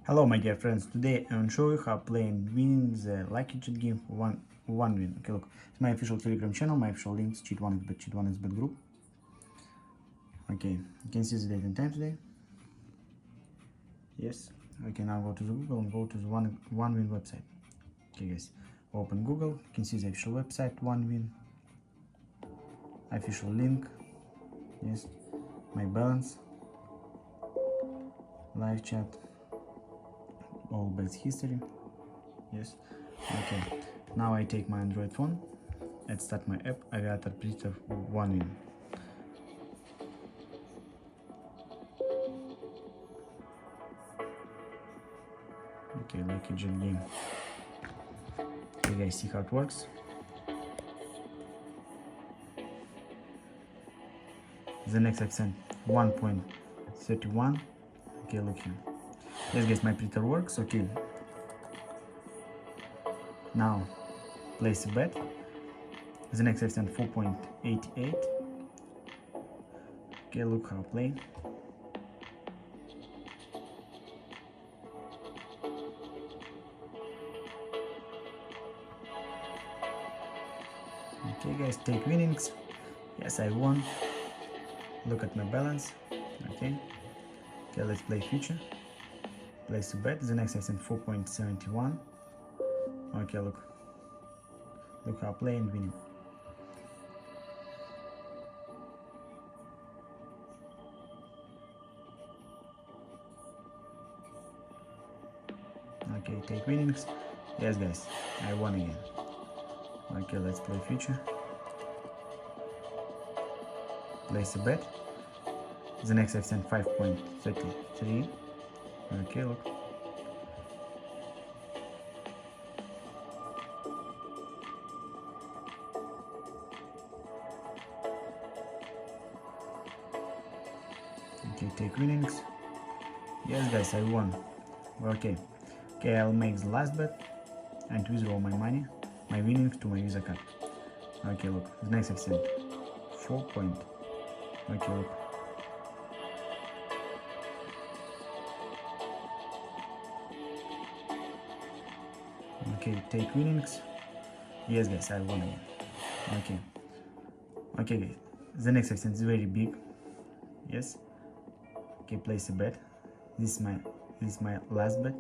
Hello my dear friends, today I will show you how playing winning the lucky cheat game for one win. Okay, look, it's my official Telegram channel, my official links, cheat1xbet group. Okay, you can see the date and time today. Yes. Okay, now go to the Google and go to the one win website. Okay guys, open Google, you can see the official website, one win, official link, yes, my balance, live chat, all bets history, yes. Okay, now I take my Android phone and start my app AVIATOR PREDICTOR one win. Okay, lucky jet game. Okay guys, see how it works. The next accent 1.31. Okay, look here. Yes guys, my predictor works. Okay, now place a bet. The next accent 4.88. Okay, look how I play. Okay guys, take winnings. Yes, I won. Look at my balance. Okay, let's play future. Place a bet. The next accent 4.71. Okay, look how I play and winning. Okay, take winnings. Yes guys, I won again. Okay, let's play future. Place a bet. The next accent 5.33. Okay, look. Okay, take winnings. Yes guys, I won. Okay, I'll make the last bet and withdraw my money, my winnings to my Visa card. Okay, look, the next accent 4 point. Okay, look. Okay, take winnings. Yes guys, I won again. Okay guys, the next accent is very big. Yes. Okay, place a bet. This is my last bet.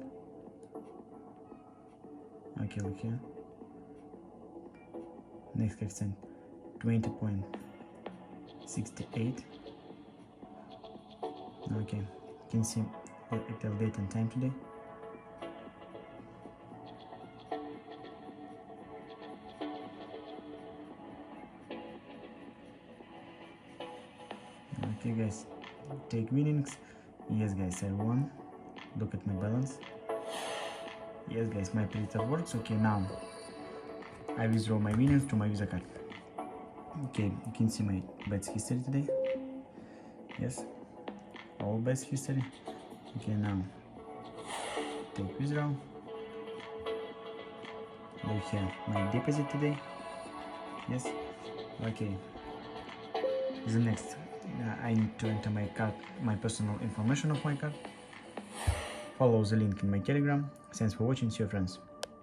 Okay, look here. Next accent 20.68. Okay, you can see the actual date and time today. Okay guys, take winnings. Yes guys, I won. Look at my balance. Yes guys, my predictor works. Okay, now I withdraw my winnings to my Visa card. Okay, you can see my bets history today. Yes, all bets history. Okay, now take withdrawal. Look here, my deposit today. Yes. Okay, the next I need to enter my card, my personal information of my card. Follow the link in my Telegram. Thanks for watching. See you friends.